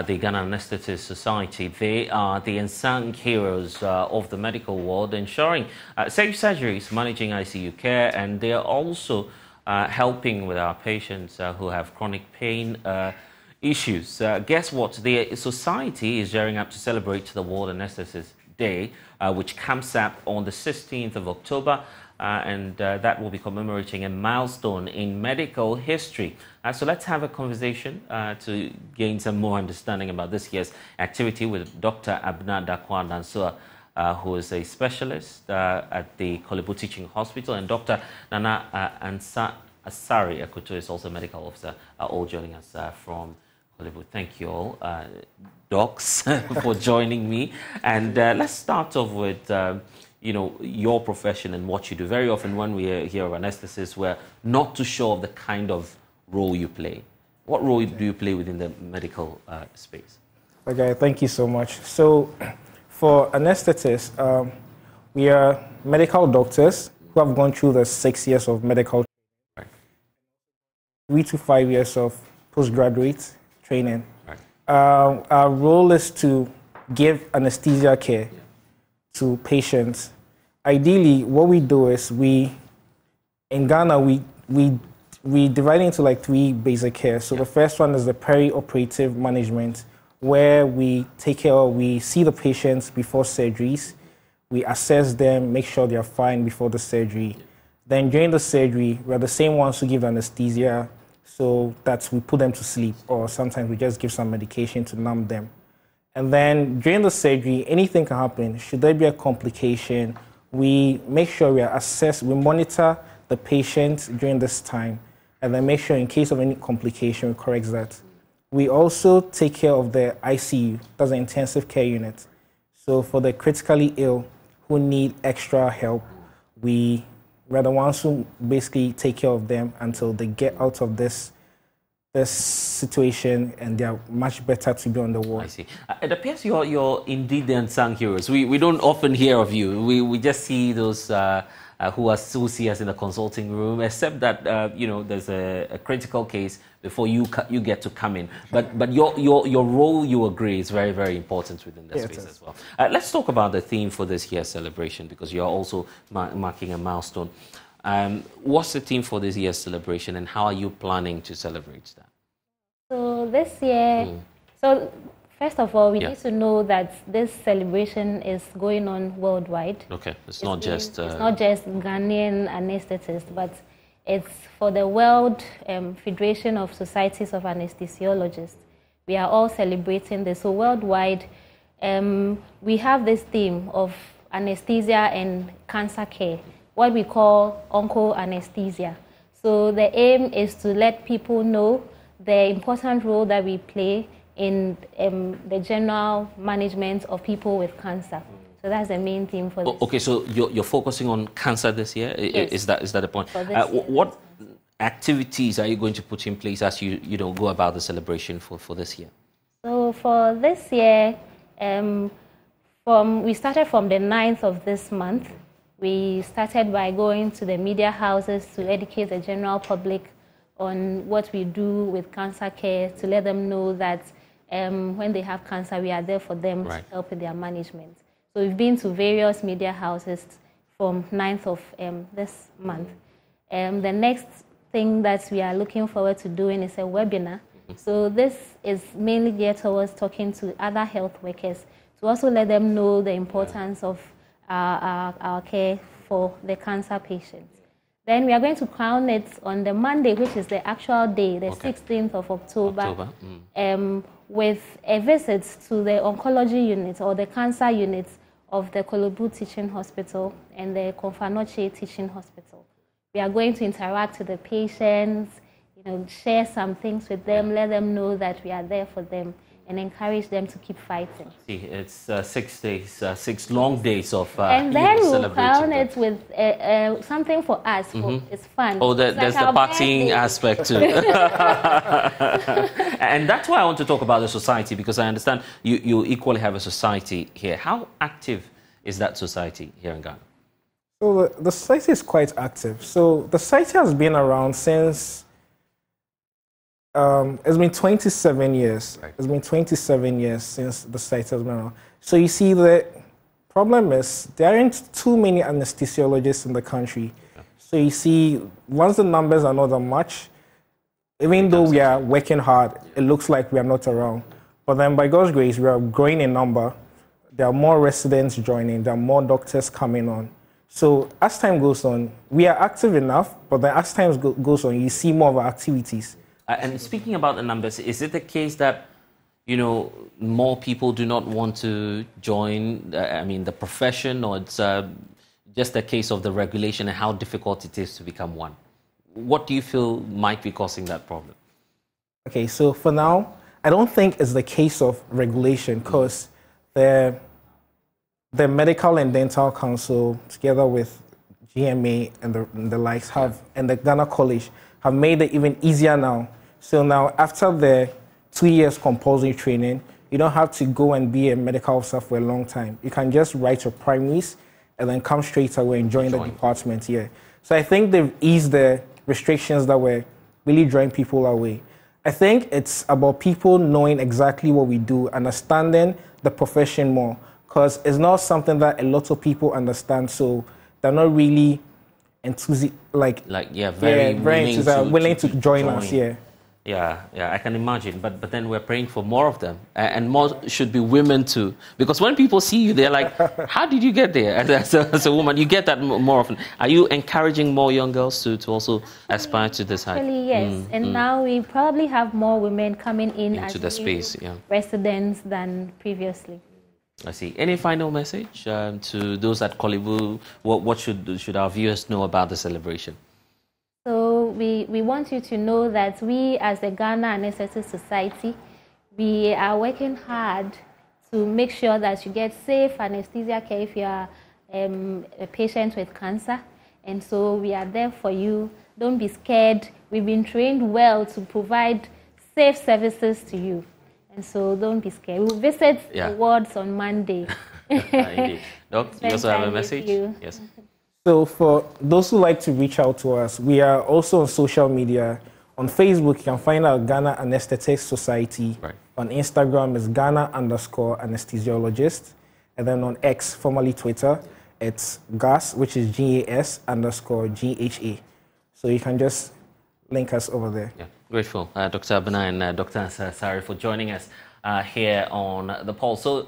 the Ghana Anaesthetists Society. They are the unsung heroes of the medical world, ensuring safe surgeries, managing ICU care, and they are also helping with our patients who have chronic pain issues. Guess what? The society is gearing up to celebrate the World Anaesthetist Day, which comes up on the 16th of October. And that will be commemorating a milestone in medical history. So let's have a conversation to gain some more understanding about this year's activity with Dr. Abna Dankwa-Dansua, who is a specialist at the Kolebu Teaching Hospital, and Dr. Nana Asari Akuto is also a medical officer, all joining us from Kolebu. Thank you all, docs, for joining me. And let's start off with your profession and what you do. Very often when we hear of anesthetists, we're not too sure of the kind of role you play. What role do you play within the medical space? Okay, thank you so much. So for anesthetists, we are medical doctors who have gone through the 6 years of medical training, 3 to 5 years of postgraduate training. Right. Our role is to give anesthesia care to patients. Ideally, what we do is in Ghana, we divide into like 3 basic care. So the first one is the peri-operative management, where we see the patients before surgeries, we assess them, make sure they are fine before the surgery. Then during the surgery, we're the same ones who give the anesthesia, so that we put them to sleep, or sometimes we just give some medication to numb them. And then during the surgery, anything can happen. Should there be a complication, we make sure we monitor the patient during this time, and then make sure in case of any complication, we correct that. We also take care of the ICU, that's the intensive care unit. So for the critically ill who need extra help, we're the ones who basically take care of them until they get out of this situation and they are much better to be on the ward. I see. It appears you're indeed the unsung heroes. We don't often hear of you. We just see those who see us in the consulting room, except that there's a critical case before you get to come in. But your role, you agree, is very, very important within the space as well. Let's talk about the theme for this year's celebration, because you're also marking a milestone. What's the theme for this year's celebration, and how are you planning to celebrate that? So this year, first of all, we need to know that this celebration is going on worldwide. Okay, it's not just Ghanaian anesthetists, but it's for the World Federation of Societies of Anesthesiologists. We are all celebrating this. So worldwide, we have this theme of anesthesia and cancer care, what we call onco-anesthesia. So the aim is to let people know the important role that we play in the general management of people with cancer. So that's the main theme for this. Okay, so you're focusing on cancer this year? Yes. Is that the point? What activities are you going to put in place as you go about the celebration for this year? So for this year, we started from the 9th of this month. We started by going to the media houses to educate the general public on what we do with cancer care, to let them know that when they have cancer, we are there for them to help with their management. So we've been to various media houses from 9th of this month. The next thing that we are looking forward to doing is a webinar. So this is mainly geared towards talking to other health workers to also let them know the importance of our care for the cancer patients. Then we are going to crown it on the Monday, which is the actual day, the 16th of October. With a visit to the oncology unit or the cancer unit of the Kolebu Teaching Hospital and the Konfanoche Teaching Hospital. We are going to interact with the patients, share some things with them, let them know that we are there for them, and encourage them to keep fighting. See, it's 6 days, 6 long days of and then we'll crown it with something for us. It's fun. Oh, there's like the partying aspect too. And that's why I want to talk about the society, because I understand you equally have a society here. How active is that society here in Ghana? So the society is quite active. So the society has been around since It's been 27 years. Right. It's been 27 years since the site has been around. So you see, the problem is there aren't too many anesthesiologists in the country. Yeah. So you see, once the numbers are not that much, even though we are working hard, it looks like we are not around. But then by God's grace, we are growing in number. There are more residents joining. There are more doctors coming on. So as time goes on, we are active enough, but then as time goes on, you see more of our activities. And speaking about the numbers, is it the case that, you know, more people do not want to join, the profession, or it's just a case of the regulation and how difficult it is to become one? What do you feel might be causing that problem? Okay, so for now, I don't think it's the case of regulation, because the Medical and Dental Council, together with GMA and the likes, and the Ghana College, have made it even easier now. So now, after the 2 years compulsory training, you don't have to go and be a medical officer for a long time. You can just write your primaries and then come straight away and join the department here. So I think they've eased the restrictions that were really drawing people away. I think it's about people knowing exactly what we do, understanding the profession more, because it's not something that a lot of people understand, so they're not really willing to join us. Yeah, I can imagine. But then we're praying for more of them, and more should be women too. Because when people see you, they're like, "How did you get there?" As a woman, you get that more often. Are you encouraging more young girls to also aspire to this height? Actually, yes. Now we probably have more women coming into the space, residents than previously. I see. Any final message to those at Korle Bu? What should our viewers know about the celebration? So we want you to know that we, as the Ghana Anaesthetists Society, we are working hard to make sure that you get safe anesthesia care if you are a patient with cancer. And so we are there for you. Don't be scared. We've been trained well to provide safe services to you. And so don't be scared. We'll visit the wards on Monday. Indeed. Doc, you also have a message? Yes. So for those who like to reach out to us, we are also on social media. On Facebook, you can find our Ghana Anaesthetists Society. Right. On Instagram, it's Ghana_anesthesiologist. And then on X, formerly Twitter, it's GAS, which is GAS_GHA. So you can just link us over there. Yeah, grateful, Dr. Abena and Dr. Sari, for joining us here on The Pulse. So.